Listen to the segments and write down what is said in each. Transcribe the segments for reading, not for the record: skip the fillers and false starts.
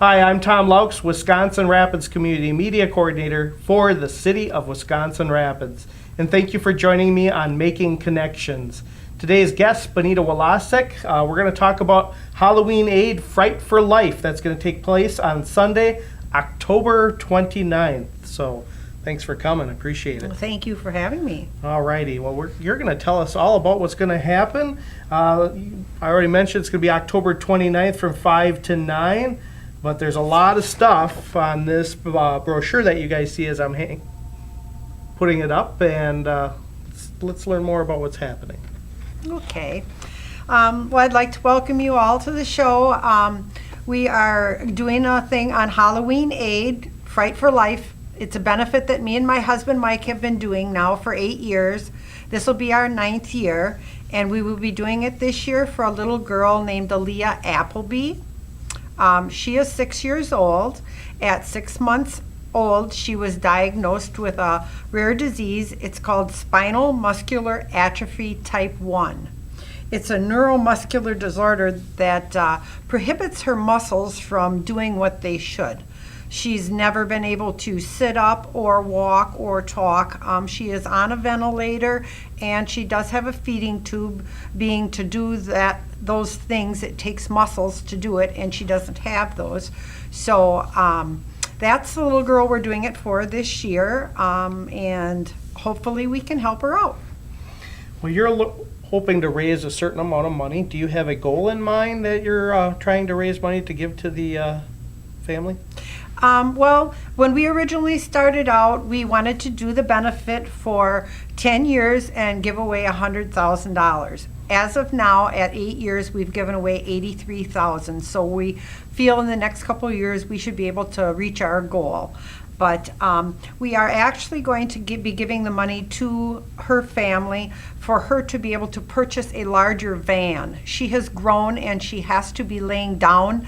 Hi, I'm Tom Loucks, Wisconsin Rapids Community Media Coordinator for the City of Wisconsin Rapids. And thank you for joining me on Making Connections. Today's guest, Bonita Wolosek. We're going to talk about Halloween Aid Fright for Life. That's going to take place on Sunday, October 29th. So thanks for coming. Appreciate it. Well, thank you for having me. All righty. Well, you're going to tell us all about what's going to happen. I already mentioned it's going to be October 29th from 5 to 9. But there's a lot of stuff on this brochure that you guys see as I'm putting it up, and let's learn more about what's happening. Okay. Well, I'd like to welcome you all to the show. We are doing a thing on Halloween Aid, Fright for Life. It's a benefit that me and my husband Mike have been doing now for 8 years. This will be our 9th year, and we will be doing it this year for a little girl named Aaliyah Appleby. She is 6 years old. At 6 months old, she was diagnosed with a rare disease. It's called spinal muscular atrophy type 1. It's a neuromuscular disorder that prohibits her muscles from doing what they should. She's never been able to sit up or walk or talk. She is on a ventilator, and she does have a feeding tube. Being to do those things, it takes muscles to do it, and she doesn't have those. So that's the little girl we're doing it for this year, and hopefully we can help her out. Well, you're hoping to raise a certain amount of money. Do you have a goal in mind that you're trying to raise money to give to the family? Well, when we originally started out, we wanted to do the benefit for 10 years and give away $100,000. As of now, at 8 years, we've given away $83,000. So we feel in the next couple of years we should be able to reach our goal. But we are actually going to be giving the money to her family for her to be able to purchase a larger van. She has grown and she has to be laying down.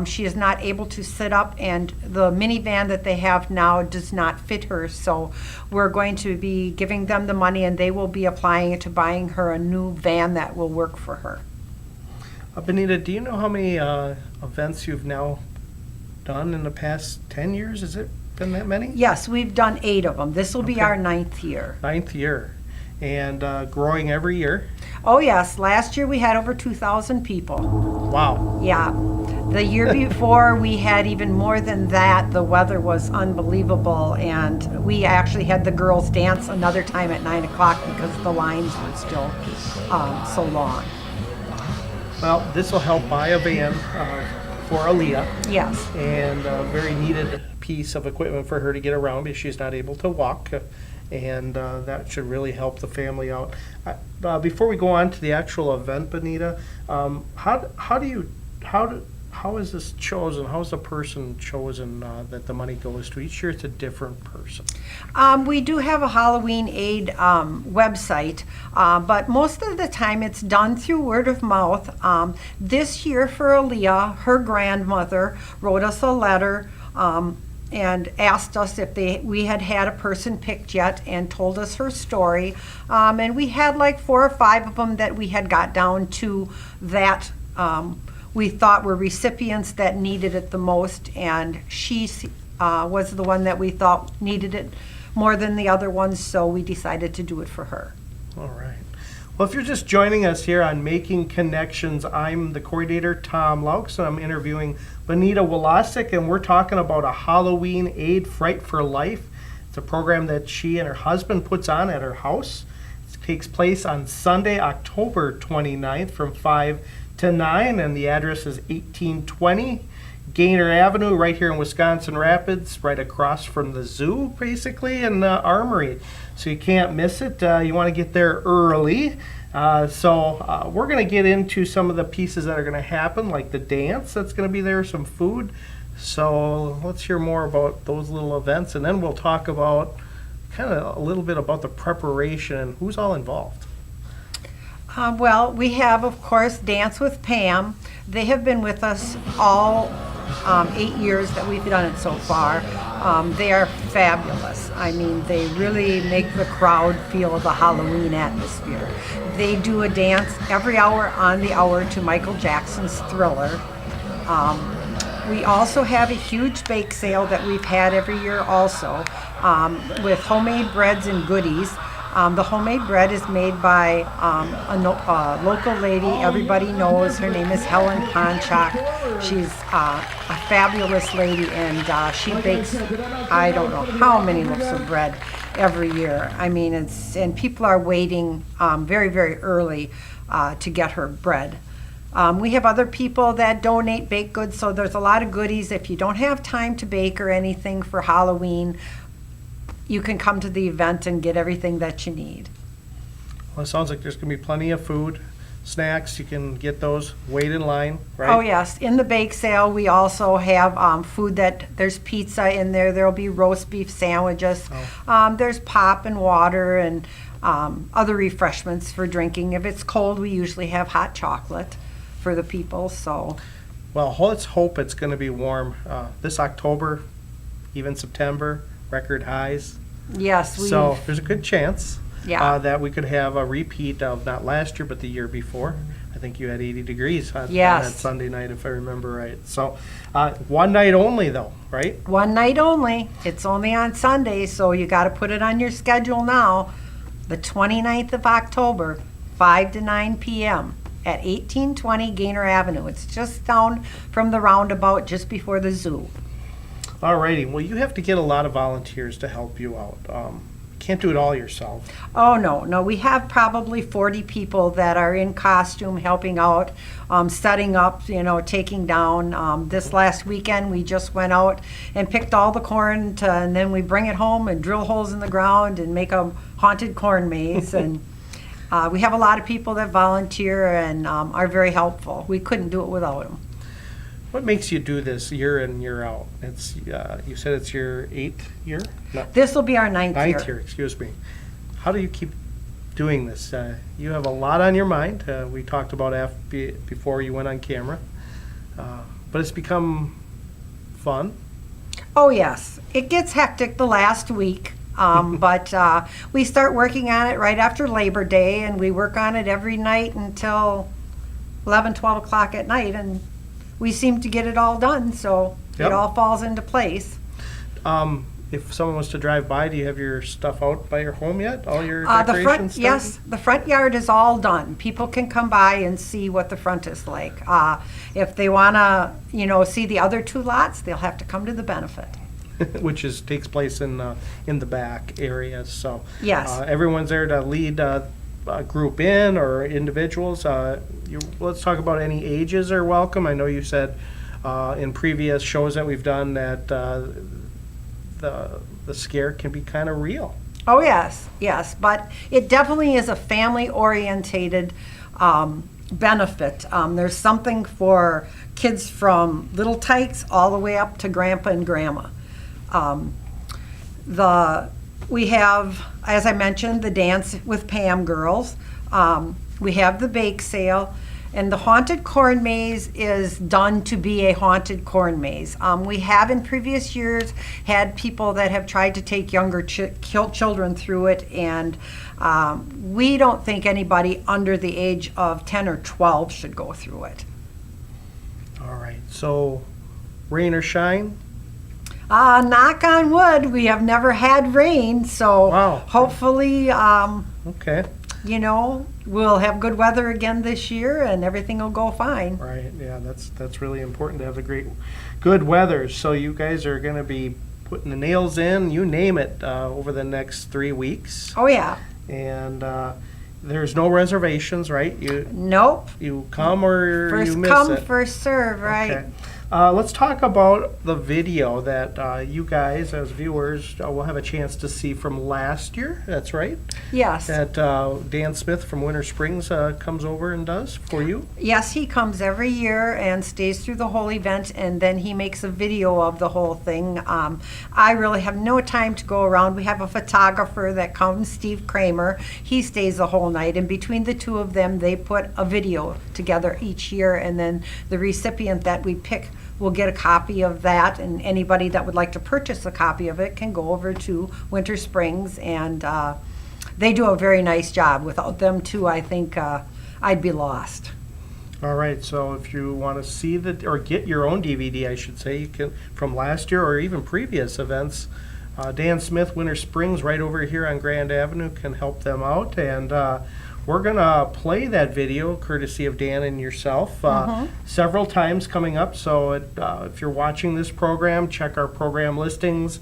She is not able to sit up, and the minivan that they have now does not fit her. So we're going to be giving them the money, and they will be applying it to buying her a new van that will work for her. Bonita, do you know how many events you've now done in the past 10 years? Is it been that many? Yes, we've done 8 of them. This will be our 9th year. 9th year. And growing every year? Oh yes, last year we had over 2,000 people. Wow. Yeah. The year before we had even more than that. The weather was unbelievable, and we actually had the girls dance another time at 9 o'clock because the lines were still so long. Well, this will help buy a van for Aaliyah. Yes. And a very needed piece of equipment for her to get around because she's not able to walk. And that should really help the family out. Before we go on to the actual event, Bonita, how is this chosen? How is the person chosen that the money goes to? Each year it's a different person. We do have a Halloween Aid website, but most of the time it's done through word of mouth. This year for Aaliyah, her grandmother wrote us a letter and asked us if we had a person picked yet, and told us her story. And we had like 4 or 5 of them that we had got down to that we thought were recipients that needed it the most, and she was the one that we thought needed it more than the other ones, so we decided to do it for her. All right. Well, if you're just joining us here on Making Connections, I'm the coordinator, Tom Loucks, and I'm interviewing Bonita Wolosek, and we're talking about a Halloween Aid Fright for Life. It's a program that she and her husband puts on at her house. It takes place on Sunday, October 29th from 5 to 9, and the address is 1820 Gaynor Avenue, right here in Wisconsin Rapids, right across from the zoo, basically, and the armory. So you can't miss it. You want to get there early. So we're going to get into some of the pieces that are going to happen, like the dance that's going to be there, some food. So let's hear more about those little events, and then we'll talk about kind of a little bit about the preparation and who's all involved. Well, we have, of course, Dance with Pam. They have been with us all 8 years that we've done it so far. They are fabulous. I mean, they really make the crowd feel the Halloween atmosphere. They do a dance every hour on the hour to Michael Jackson's Thriller. We also have a huge bake sale that we've had every year also, with homemade breads and goodies. The homemade bread is made by a local lady everybody knows. Her name is Helen Ponchak. She's a fabulous lady, and she bakes, I don't know how many loaves of bread every year. I mean, and people are waiting very, very early to get her bread. We have other people that donate baked goods, so there's a lot of goodies. If you don't have time to bake or anything for Halloween, you can come to the event and get everything that you need. Well, it sounds like there's going to be plenty of food, snacks. You can get those, wait in line, right? Oh, yes. In the bake sale, we also have food there's pizza in there. There'll be roast beef sandwiches. There's pop and water and other refreshments for drinking. If it's cold, we usually have hot chocolate for the people, so. Well, let's hope it's going to be warm this October, even September, record highs. Yes. So there's a good chance Yeah. that we could have a repeat of not last year, but the year before. I think you had 80 degrees on Yes. that Sunday night, if I remember right. So one night only, though, right? One night only. It's only on Sunday, so you got to put it on your schedule now. The 29th of October, 5 to 9 p.m. at 1820 Gaynor Avenue. It's just down from the roundabout just before the zoo. All righty. Well, you have to get a lot of volunteers to help you out. Can't do it all yourself. Oh, no. We have probably 40 people that are in costume helping out, setting up, taking down. This last weekend, we just went out and picked all the corn, and then we bring it home and drill holes in the ground and make a haunted corn maze. And we have a lot of people that volunteer and are very helpful. We couldn't do it without them. What makes you do this year in, year out? It's you said it's your 8th year? No, This will be our ninth year. 9th year, excuse me. How do you keep doing this? You have a lot on your mind. We talked about before you went on camera. But it's become fun. Oh, yes. It gets hectic the last week, but we start working on it right after Labor Day, and we work on it every night until 11, 12 o'clock at night, and we seem to get it all done, so Yep. it all falls into place. If someone was to drive by, do you have your stuff out by your home yet? All your The decorations front, started? yes, the front yard is all done. People can come by and see what the front is like. If they want to, see the other two lots, they'll have to come to the benefit. Which takes place in the back areas. So Yes. everyone's there to lead a group in or individuals. Let's talk about any ages are welcome. I know you said in previous shows that we've done that the scare can be kind of real. Oh, yes, but it definitely is a family-orientated benefit. There's something for kids from little tykes all the way up to grandpa and grandma. We have, as I mentioned, the Dance with Pam girls. We have the bake sale. And the haunted corn maze is done to be a haunted corn maze. We have in previous years had people that have tried to take younger children through it, and we don't think anybody under the age of 10 or 12 should go through it. All right. So rain or shine? Knock on wood, we have never had rain, so Wow. hopefully, Okay. we'll have good weather again this year and everything will go fine. Right. Yeah, that's really important to have the good weather. So you guys are going to be putting the nails in, you name it, over the next 3 weeks. Oh, yeah. And there's no reservations, right? Nope. You come or First you miss come, it. first serve, right? Okay. Let's talk about the video that you guys, as viewers, will have a chance to see from last year. That's right. Yes. That Dan Smith from Winter Springs comes over and does for you. Yes, he comes every year and stays through the whole event, and then he makes a video of the whole thing. I really have no time to go around. We have a photographer that comes, Steve Kramer. He stays the whole night, and between the two of them, they put a video together each year, and then the recipient that we pick will get a copy of that, and anybody that would like to purchase a copy of it can go over to Winter Springs, and they do a very nice job. Without them too, I think I'd be lost. All right, so if you want to see or get your own DVD, I should say, you can, from last year or even previous events, Dan Smith, Winter Springs, right over here on Grand Avenue, can help them out. And we're going to play that video, courtesy of Dan and yourself, several times coming up. So if you're watching this program, check our program listings.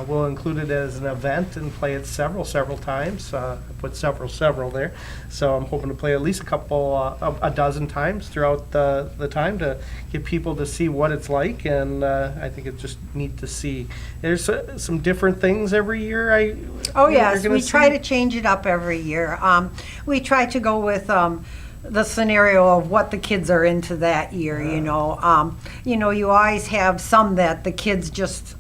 We'll include it as an event and play it several times. I put several there. So I'm hoping to play at least a dozen times throughout the time to get people to see what it's like. And I think it's just neat to see. There's some different things every year. Yes, we try to change it up every year. We try to go with the scenario of what the kids are into that year. You always have some that the kids just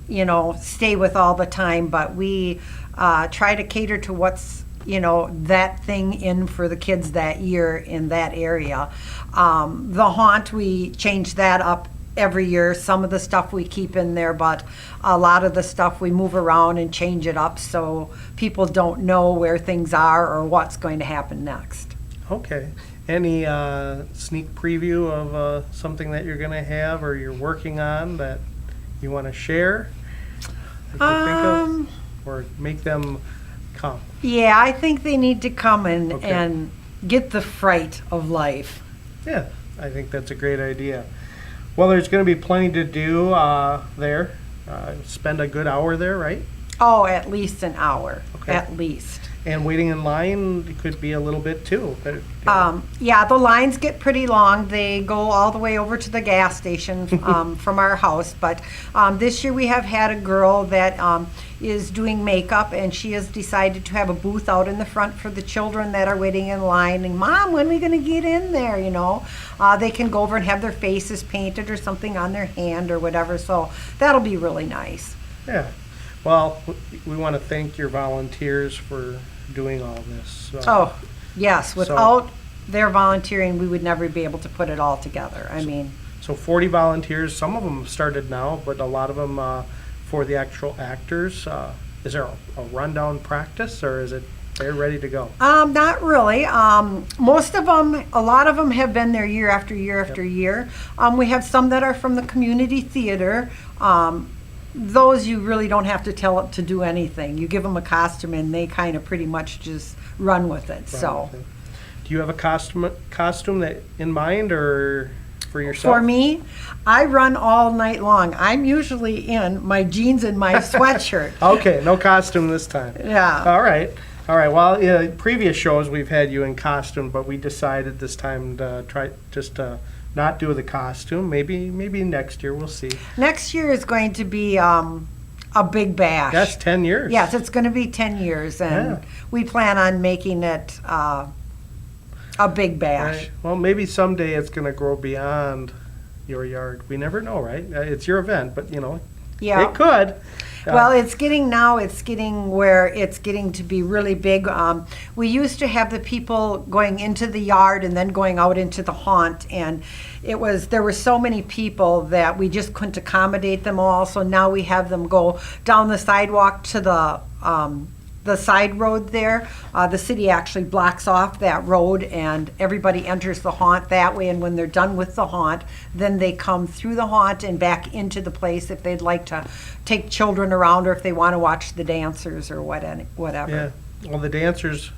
stay with all the time, but we try to cater to what's that thing in for the kids that year in that area. The haunt, we change that up every year. Some of the stuff we keep in there, but a lot of the stuff we move around and change it up so people don't know where things are or what's going to happen next. Okay. Any sneak preview of something that you're going to have or you're working on that you want to share? That you think of? Or make them come? Yeah, I think they need to come and get the fright of life. Yeah, I think that's a great idea. Well, there's going to be plenty to do there. Spend a good hour there, right? Oh, at least an hour. Okay. At least. And waiting in line could be a little bit too. Yeah, the lines get pretty long. They go all the way over to the gas station from our house. But this year we have had a girl that is doing makeup, and she has decided to have a booth out in the front for the children that are waiting in line. And Mom, when are we going to get in there? They can go over and have their faces painted or something on their hand or whatever. So that'll be really nice. Yeah. Well, we want to thank your volunteers for doing all this. Yes. Without their volunteering, we would never be able to put it all together. So 40 volunteers. Some of them started now, but a lot of them for the actual actors. Is there a rundown practice, or is it they're ready to go? Not really. Most of them, a lot of them have been there year after year after year. We have some that are from the community theater. Those you really don't have to tell it to do anything. You give them a costume and they kind of pretty much just run with it. Do you have a costume that in mind or for yourself? For me, I run all night long. I'm usually in my jeans and my sweatshirt. Okay, no costume this time. Yeah. All right. Well, previous shows we've had you in costume, but we decided this time to try just to not do the costume. Maybe next year, we'll see. Next year is going to be a big bash. That's 10 years. Yes, it's going to be 10 years, and we plan on making it a big bash. Right. Well, maybe someday it's going to grow beyond your yard. We never know, right? It's your event, but it could. Well, it's getting where it's getting to be really big. We used to have the people going into the yard and then going out into the haunt, and there were so many people that we just couldn't accommodate them all. So now we have them go down the sidewalk to the side road there. The city actually blocks off that road, and everybody enters the haunt that way. And when they're done with the haunt, then they come through the haunt and back into the place if they'd like to take children around or if they want to watch the dancers or whatever. Yeah. Well, the dancers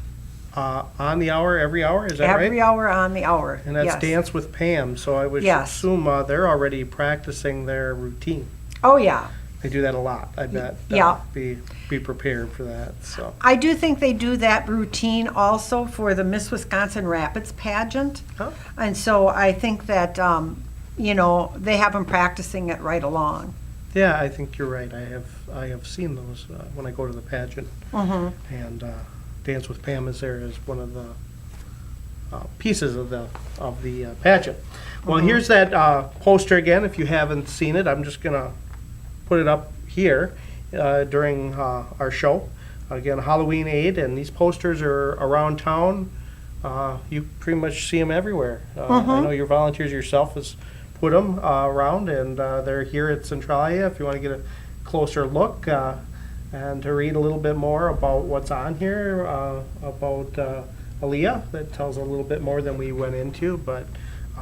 on the hour, every hour, is that right? Every hour on the hour. And that's Dance with Pam, so I would assume they're already practicing their routine. Oh, yeah. They do that a lot, I bet. Yeah. Be prepared for that. So I do think they do that routine also for the Miss Wisconsin Rapids pageant. Huh? And so I think that, they have them practicing it right along. Yeah, I think you're right. I have seen those when I go to the pageant. Mm-hmm. And Dance with Pam is there as one of the pieces of the pageant. Well, here's that poster again. If you haven't seen it, I'm just gonna put it up here during our show. Again, Halloween Aid, and these posters are around town. You pretty much see them everywhere. I know your volunteers yourself has put them around, and they're here at Centralia if you want to get a closer look and to read a little bit more about what's on here, about Aaliyah. That tells a little bit more than we went into, but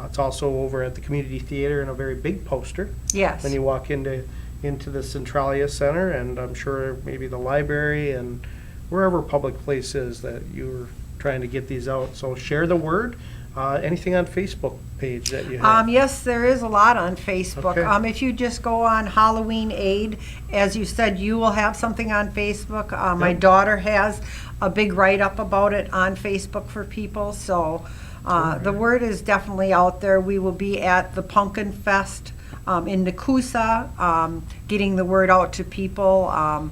It's also over at the community theater in a very big poster. Yes. When you walk into the Centralia Center, and I'm sure maybe the library and wherever public place is that you're trying to get these out. So share the word. Anything on Facebook page that you have? Yes, there is a lot on Facebook. Okay. If you just go on Halloween Aid, as you said, you will have something on Facebook. My Yep. daughter has a big write-up about it on Facebook for people. So the word is definitely out there. We will be at the Pumpkin Fest in Nakusa, getting the word out to people.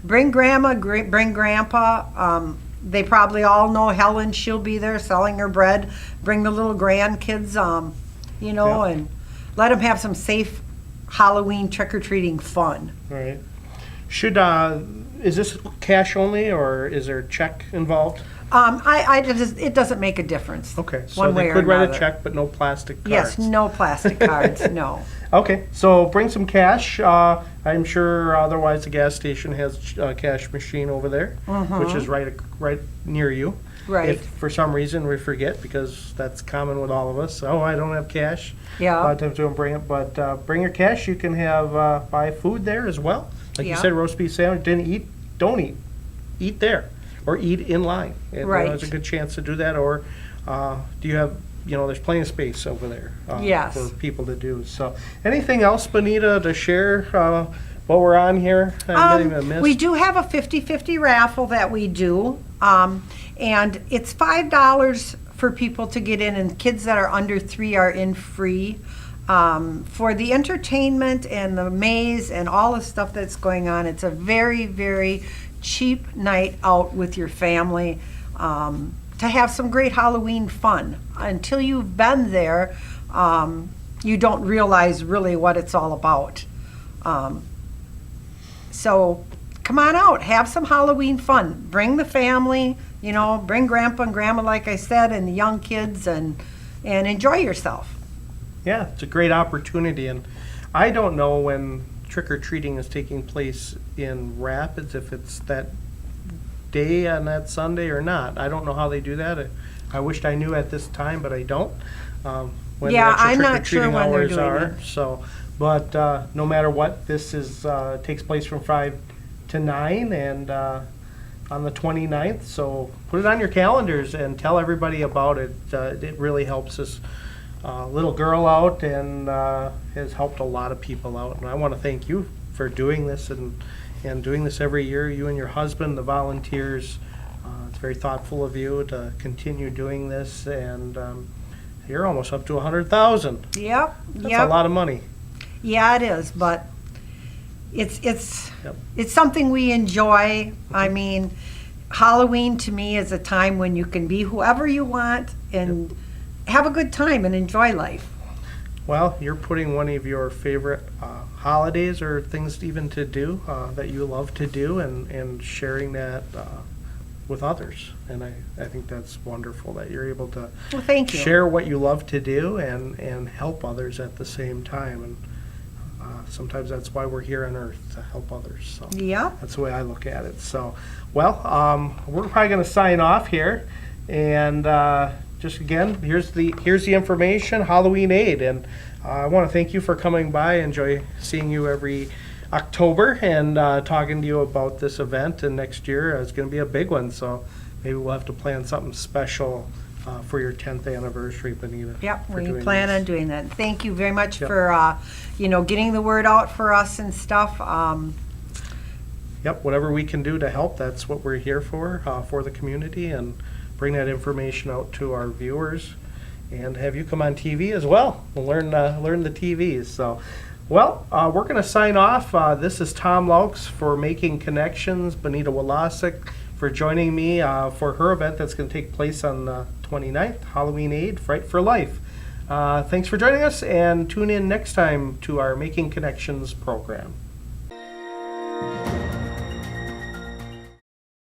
Bring grandma, bring grandpa. They probably all know Helen. She'll be there selling her bread. Bring the little grandkids, Yeah. and let them have some safe Halloween trick-or-treating fun. All right. Is this cash only, or is there a check involved? It doesn't make a difference. Okay, so one way they or could write a another. check, but no plastic cards. Yes, no plastic cards, no. Okay, so bring some cash. I'm sure otherwise the gas station has a cash machine over there, which is right near you. Right. If for some reason we forget, because that's common with all of us. Oh, I don't have cash. A lot Yeah, of times we don't bring it, but bring your cash. You can have buy food there as well. Like you Yeah. said, roast beef sandwich. Didn't eat? Don't eat. Eat there, or eat in line. And, Right. there's a good chance to do that. Or do you have? There's plenty of space over there Yes. for people to do. So, anything else, Bonita, to share while we're on here? I'm getting a miss. we do have a 50-50 raffle that we do, and it's $5 for people to get in, and kids that are under 3 are in free. For the entertainment and the maze and all the stuff that's going on, it's a very, very cheap night out with your family to have some great Halloween fun. Until you've been there, you don't realize really what it's all about. So come on out, have some Halloween fun. Bring the family, bring grandpa and grandma, like I said, and the young kids, and enjoy yourself. Yeah, it's a great opportunity, and I don't know when trick-or-treating is taking place in Rapids, if it's that day on that Sunday or not. I don't know how they do that. I wished I knew at this time, but I don't. When the Yeah, actual I'm not sure trick-or-treating when they're hours doing are. it. So, but no matter what, this takes place from 5 to 9, and on the 29th. So put it on your calendars and tell everybody about it. It really helps us. Little girl out, and has helped a lot of people out. And I want to thank you for doing this and doing this every year. You and your husband, the volunteers. It's very thoughtful of you to continue doing this, and you're almost up to 100,000. Yep, That's a lot of money. Yeah, it is, but it's Yep. it's something we enjoy. I mean, Halloween to me is a time when you can be whoever you want and have a good time and enjoy life. Well, you're putting one of your favorite holidays or things even to do that you love to do, and sharing that with others. And I think that's wonderful that you're able to Well, thank you. share what you love to do and help others at the same time. And sometimes that's why we're here on Earth, to help others. So Yeah. that's the way I look at it. So, well, we're probably going to sign off here, and just again, here's the information, Halloween Aid, and I want to thank you for coming by. I enjoy seeing you every October and talking to you about this event. And next year it's going to be a big one, so maybe we'll have to plan something special for your 10th anniversary, Bonita. Yep, for we doing plan this. on doing that. Thank you very much Yep. for getting the word out for us and stuff. Yep, whatever we can do to help, that's what we're here for the community, and bring that information out to our viewers, and have you come on TV as well and learn the TVs. So, well, we're going to sign off. This is Tom Loucks for Making Connections. Bonita Wolosek for joining me for her event that's going to take place on the 29th, Halloween Aid, Fright for Life. Thanks for joining us, and tune in next time to our Making Connections program.